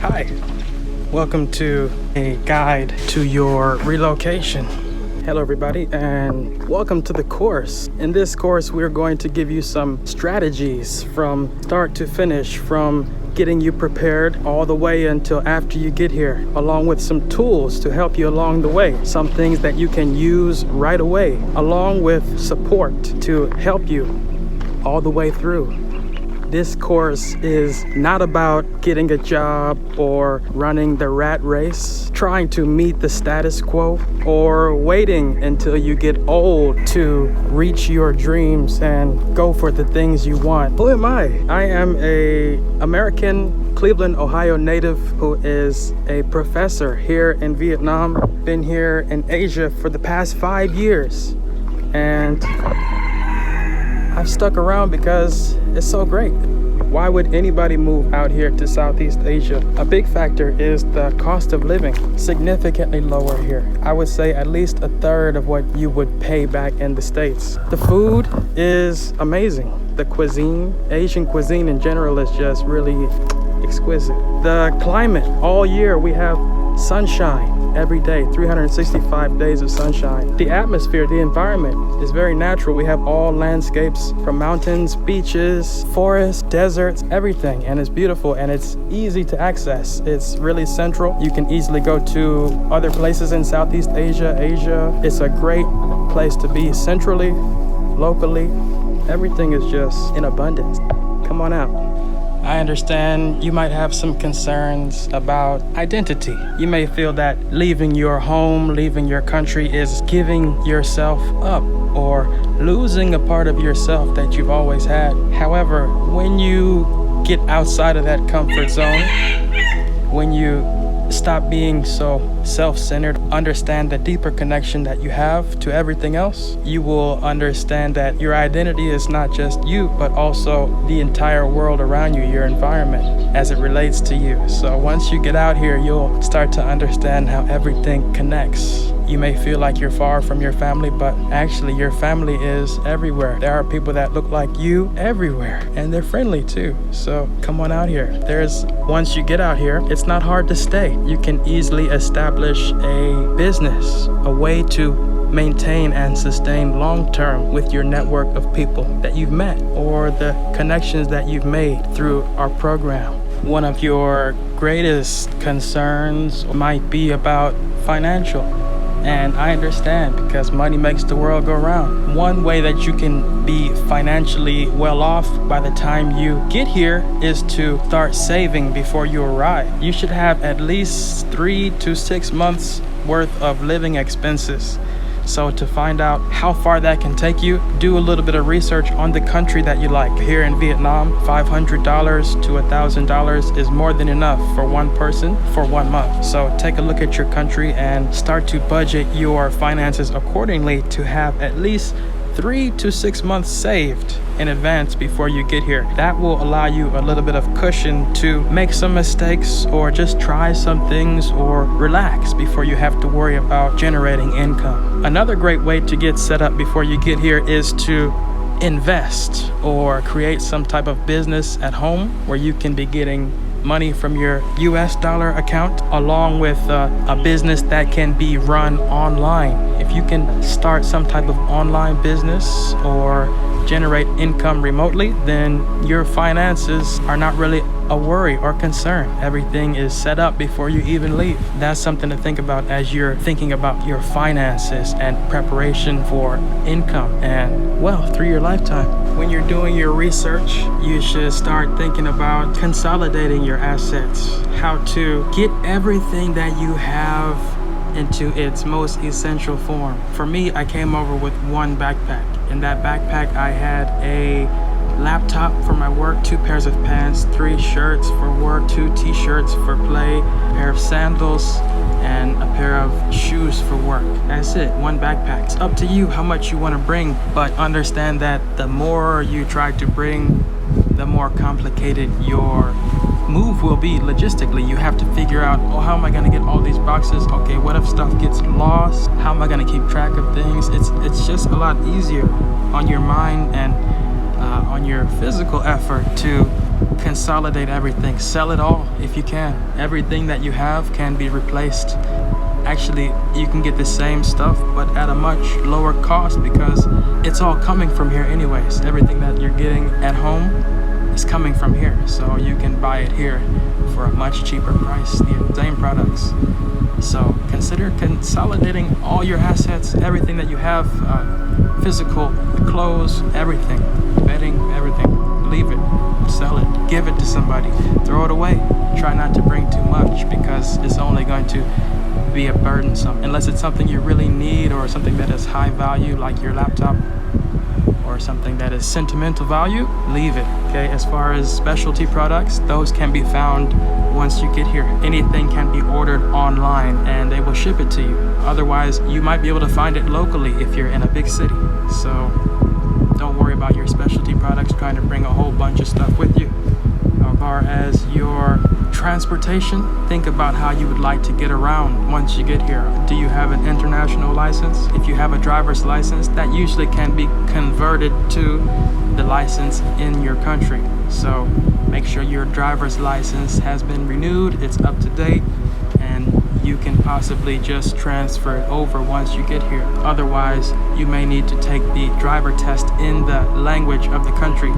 Hi, welcome to a guide to your relocation. Hello everybody, and welcome to the course. In this course, we're going to give you some strategies from start to finish, from getting you prepared all the way until after you get here, along with some tools to help you along the way, some things that you can use right away, along with support to help you all the way through. This course is not about getting a job or running the rat race, trying to meet the status quo, or waiting until you get old to reach your dreams and go for the things you want. Who am I? I am an American Cleveland, Ohio native who is a professor here in Vietnam. Been here in Asia for the past 5 years, and I've stuck around because it's so great. Why would anybody move out here to Southeast Asia? A big factor is the cost of living, significantly lower here. I would say at least a third of what you would pay back in the States. The food is amazing. The cuisine, Asian cuisine in general, is just really exquisite. The climate, all year we have sunshine every day, 365 days of sunshine. The atmosphere, the environment is very natural. We have all landscapes from mountains, beaches, forests, deserts, everything, and it's beautiful and it's easy to access. It's really central. You can easily go to other places in Southeast Asia. It's a great place to be centrally, locally. Everything is just in abundance. Come on out. I understand you might have some concerns about identity. You may feel that leaving your home, leaving your country is giving yourself up or losing a part of yourself that you've always had. However, when you get outside of that comfort zone, when you stop being so self-centered, understand the deeper connection that you have to everything else, you will understand that your identity is not just you, but also the entire world around you, your environment, as it relates to you. So once you get out here, you'll start to understand how everything connects. You may feel like you're far from your family, but actually your family is everywhere. There are people that look like you everywhere, and they're friendly too. So come on out here. Once you get out here, it's not hard to stay. You can easily establish a business, a way to maintain and sustain long-term with your network of people that you've met or the connections that you've made through our program. One of your greatest concerns might be about financial. And I understand, because money makes the world go round. One way that you can be financially well off by the time you get here is to start saving before you arrive. You should have at least 3 to 6 months worth of living expenses. So to find out how far that can take you, do a little bit of research on the country that you like. Here in Vietnam, $500 to $1,000 is more than enough for one person for 1 month. So take a look at your country and start to budget your finances accordingly to have at least 3 to 6 months saved in advance before you get here. That will allow you a little bit of cushion to make some mistakes or just try some things or relax before you have to worry about generating income. Another great way to get set up before you get here is to invest or create some type of business at home where you can be getting money from your US dollar account, along with a business that can be run online. If you can start some type of online business or generate income remotely, then your finances are not really a worry or concern. Everything is set up before you even leave. That's something to think about as you're thinking about your finances and preparation for income and wealth through your lifetime. When you're doing your research, you should start thinking about consolidating your assets, how to get everything that you have into its most essential form. For me, I came over with one backpack. In that backpack, I had a laptop for my work, 2 pairs of pants, 3 shirts for work, 2 t-shirts for play, a pair of sandals, and a pair of shoes for work. That's it, one backpack. It's up to you how much you want to bring, but understand that the more you try to bring, the more complicated your move will be logistically. You have to figure out, oh, how am I going to get all these boxes? Okay, what if stuff gets lost? How am I going to keep track of things? It's just a lot easier on your mind and on your physical effort to consolidate everything, sell it all if you can. Everything that you have can be replaced. Actually, you can get the same stuff but at a much lower cost because it's all coming from here anyways. Everything that you're getting at home is coming from here, so you can buy it here for a much cheaper price, the same products. So consider consolidating all your assets, everything that you have, physical, clothes, everything, bedding, everything. Leave it, sell it, give it to somebody, throw it away. Try not to bring too much because it's only going to be a burdensome, unless it's something you really need or something that is high value like your laptop or something that is sentimental value. Leave it. Okay, as far as specialty products, those can be found once you get here. Anything can be ordered online and they will ship it to you. Otherwise, you might be able to find it locally if you're in a big city. So don't worry about your specialty products trying to bring a whole bunch of stuff with you. As far as your transportation, think about how you would like to get around once you get here. Do you have an international license? If you have a driver's license, that usually can be converted to the license in your country. So make sure your driver's license has been renewed, it's up to date, and you can possibly just transfer it over once you get here. Otherwise, you may need to take the driver test in the language of the country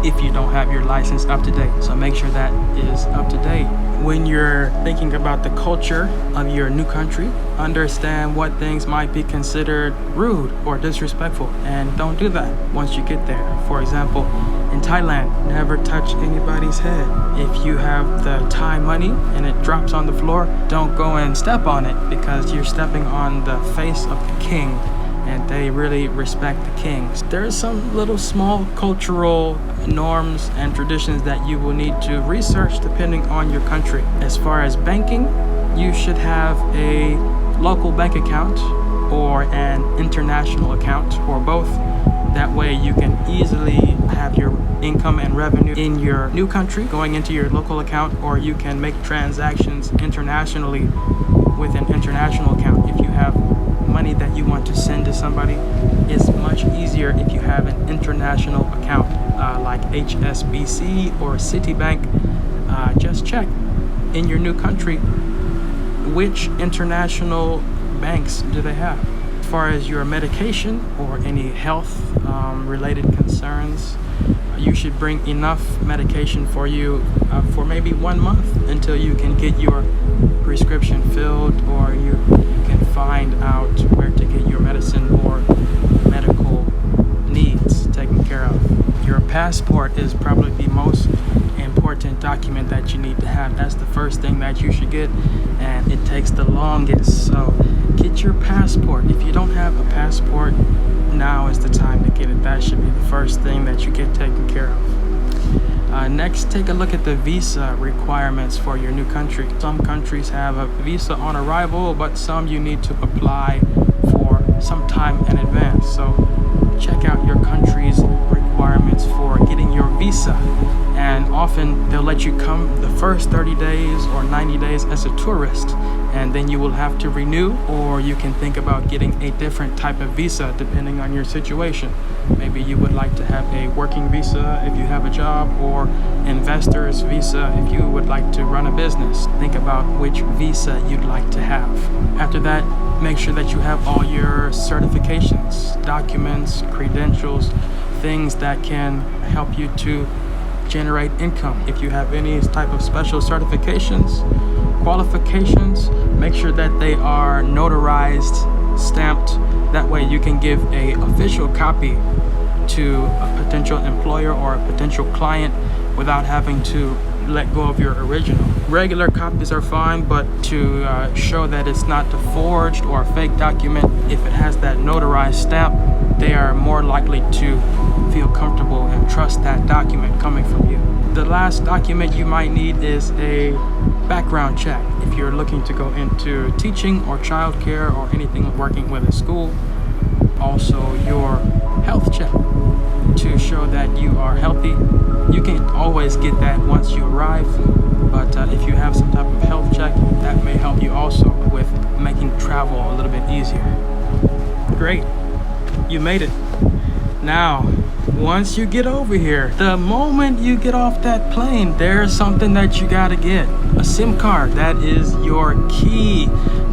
if you don't have your license up to date. So make sure that is up to date. When you're thinking about the culture of your new country, understand what things might be considered rude or disrespectful, and don't do that once you get there. For example, in Thailand, never touch anybody's head. If you have the Thai money and it drops on the floor, don't go and step on it because you're stepping on the face of the king, and they really respect the kings. There are some little small cultural norms and traditions that you will need to research depending on your country. As far as banking, you should have a local bank account or an international account or both. That way you can easily have your income and revenue in your new country going into your local account, or you can make transactions internationally with an international account. If you have money that you want to send to somebody, it's much easier if you have an international account like HSBC or Citibank. Just check in your new country which international banks do they have. As far as your medication or any health related concerns, you should bring enough medication for you for maybe 1 month until you can get your prescription filled, or you can find out where to get your medicine or medical needs taken care of. Your passport is probably the most important document that you need to have. That's the first thing that you should get, and it takes the longest. So get your passport. If you don't have a passport, now is the time to get it. That should be the first thing that you get taken care of. Next, take a look at the visa requirements for your new country. Some countries have a visa on arrival, but some you need to apply for some time in advance. So check out your country's requirements for getting your visa. And often they'll let you come the first 30 days or 90 days as a tourist, and then you will have to renew, or you can think about getting a different type of visa depending on your situation. Maybe you would like to have a working visa if you have a job, or investor's visa if you would like to run a business. Think about which visa you'd like to have. After that, make sure that you have all your certifications, documents, credentials, things that can help you to generate income. If you have any type of special certifications, qualifications, make sure that they are notarized, stamped. That way you can give a official copy to a potential employer or a potential client without having to let go of your original. Regular copies are fine, but to show that it's not a forged or a fake document, if it has that notarized stamp, they are more likely to feel comfortable and trust that document coming from you. The last document you might need is a background check if you're looking to go into teaching or childcare or anything working with a school. Also your health check to show that you are healthy. You can always get that once you arrive, but if you have some type of health check, that may help you also with making travel a little bit easier. Great, you made it. Now once you get over here, the moment you get off that plane, there's something that you gotta get. A SIM card. That is your key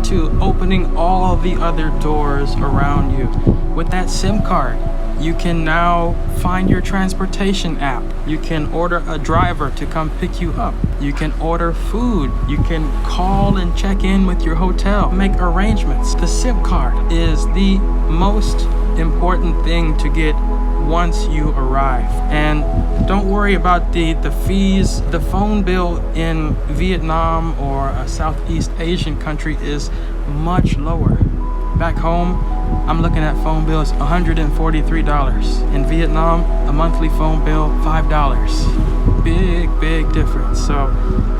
to opening all the other doors around you. With that SIM card, you can now find your transportation app. You can order a driver to come pick you up. You can order food. You can call and check in with your hotel, make arrangements. The SIM card is the most important thing to get once you arrive. And don't worry about the fees. The phone bill in Vietnam or a Southeast Asian country is much lower. Back home, I'm looking at phone bills $143. In Vietnam, a monthly phone bill $5. Big difference. So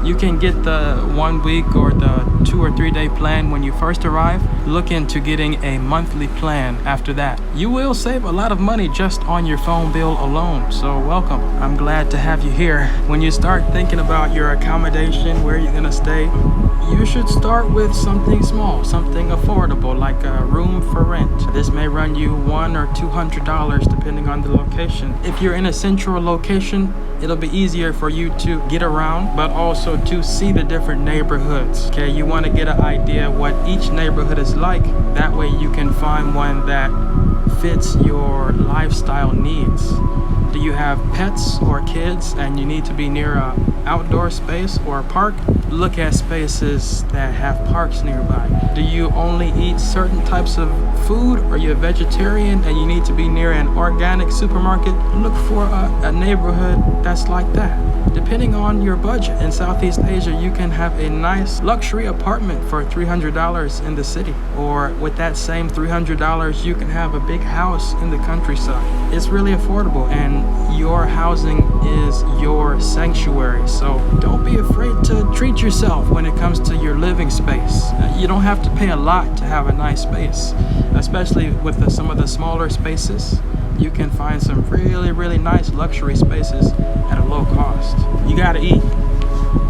you can get the 1 week or the 2 or 3 day plan when you first arrive. Look into getting a monthly plan after that. You will save a lot of money just on your phone bill alone. So welcome. I'm glad to have you here. When you start thinking about your accommodation, where you're gonna stay, you should start with something small, something affordable, like a room for rent. This may run you $100 or $200 depending on the location. If you're in a central location, it'll be easier for you to get around, but also to see the different neighborhoods. Okay, you want to get an idea what each neighborhood is like. That way you can find one that fits your lifestyle needs. Do you have pets or kids and you need to be near a outdoor space or a park? Look at spaces that have parks nearby. Do you only eat certain types of food? Are you a vegetarian and you need to be near an organic supermarket? Look for a neighborhood that's like that. Depending on your budget, in Southeast Asia, you can have a nice luxury apartment for $300 in the city. Or with that same $300, you can have a big house in the countryside. It's really affordable, and your housing is your sanctuary. So don't be afraid to treat yourself when it comes to your living space. You don't have to pay a lot to have a nice space, especially with some of the smaller spaces. You can find some really nice luxury spaces at a low cost. You gotta eat.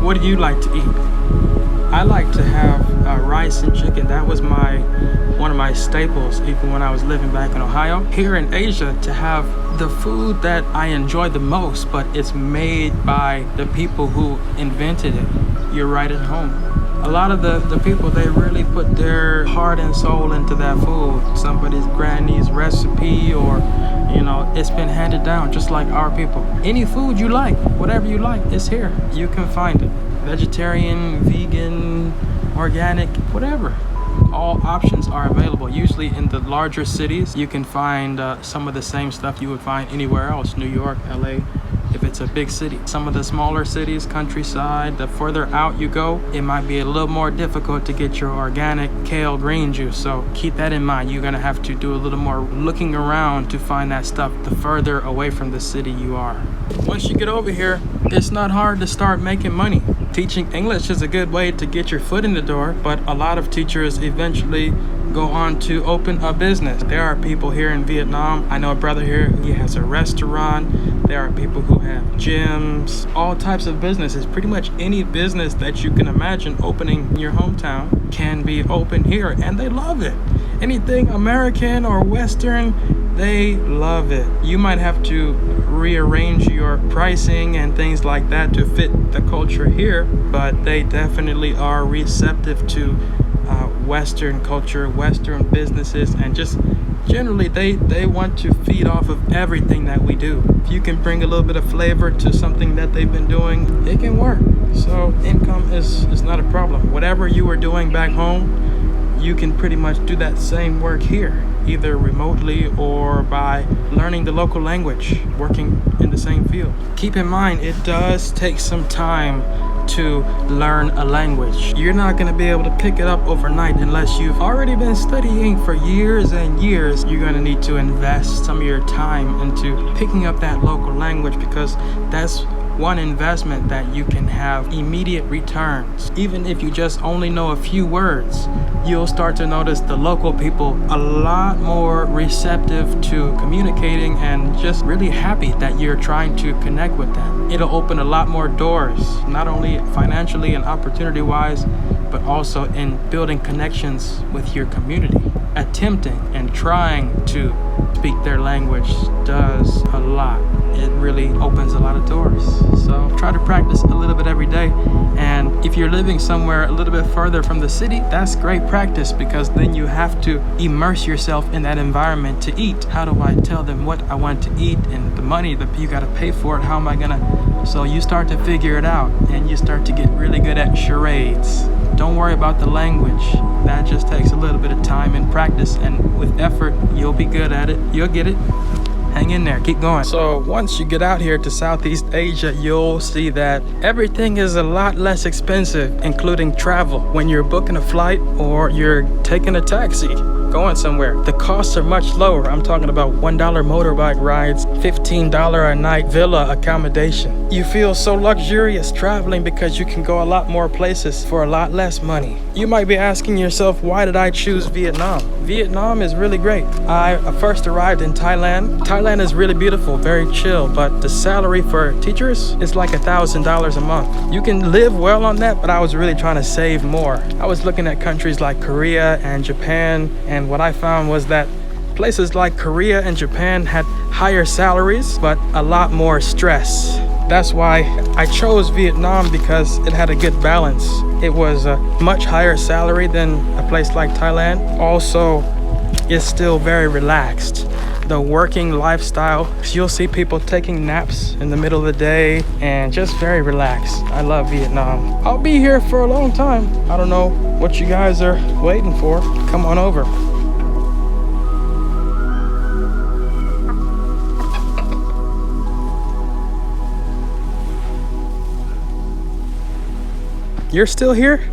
What do you like to eat? I like to have rice and chicken. That was one of my staples even when I was living back in Ohio. Here in Asia, to have the food that I enjoy the most, but it's made by the people who invented it. You're right at home. A lot of the people, they really put their heart and soul into that food. Somebody's granny's recipe, or it's been handed down just like our people. Any food you like, whatever you like, it's here. You can find it. Vegetarian, vegan, organic, whatever. All options are available. Usually in the larger cities, you can find some of the same stuff you would find anywhere else. New York, LA, if it's a big city. Some of the smaller cities, countryside, the further out you go, it might be a little more difficult to get your organic kale green juice. So keep that in mind. You're gonna have to do a little more looking around to find that stuff the further away from the city you are. Once you get over here, it's not hard to start making money. Teaching English is a good way to get your foot in the door, but a lot of teachers eventually go on to open a business. There are people here in Vietnam. I know a brother here, he has a restaurant. There are people who have gyms, all types of businesses. Pretty much any business that you can imagine opening in your hometown can be opened here, and they love it. Anything American or Western, they love it. You might have to rearrange your pricing and things like that to fit the culture here, but they definitely are receptive to Western culture, Western businesses, and just generally they want to feed off of everything that we do. If you can bring a little bit of flavor to something that they've been doing, it can work. So income is not a problem. Whatever you were doing back home, you can pretty much do that same work here, either remotely or by learning the local language, working in the same field. Keep in mind, it does take some time to learn a language. You're not going to be able to pick it up overnight unless you've already been studying for years and years. You're going to need to invest some of your time into picking up that local language, because that's one investment that you can have immediate returns. Even if you just only know a few words, you'll start to notice the local people a lot more receptive to communicating and just really happy that you're trying to connect with them. It'll open a lot more doors, not only financially and opportunity-wise, but also in building connections with your community. attempting and trying to speak their language does a lot. It really opens a lot of doors. So try to practice a little bit every day. And if you're living somewhere a little bit further from the city, that's great practice, because then you have to immerse yourself in that environment to eat. How do I tell them what I want to eat, and the money that you got to pay for it? How am I gonna? So you start to figure it out, and you start to get really good at charades. Don't worry about the language. That just takes a little bit of time and practice, and with effort, you'll be good at it. You'll get it. Hang in there, keep going. So once you get out here to Southeast Asia, you'll see that everything is a lot less expensive, including travel. When you're booking a flight or you're taking a taxi, going somewhere, the costs are much lower. I'm talking about $1 motorbike rides, $15 a night villa accommodation. You feel so luxurious traveling because you can go a lot more places for a lot less money. You might be asking yourself, why did I choose Vietnam? Vietnam is really great. I first arrived in Thailand. Thailand is really beautiful, very chill, but the salary for teachers is like $1,000 a month. You can live well on that, but I was really trying to save more. I was looking at countries like Korea and Japan, and what I found was that places like Korea and Japan had higher salaries, but a lot more stress. That's why I chose Vietnam, because it had a good balance. It was a much higher salary than a place like Thailand. Also, it's still very relaxed. The working lifestyle, you'll see people taking naps in the middle of the day and just very relaxed. I love Vietnam. I'll be here for a long time. I don't know what you guys are waiting for. Come on over. You're still here?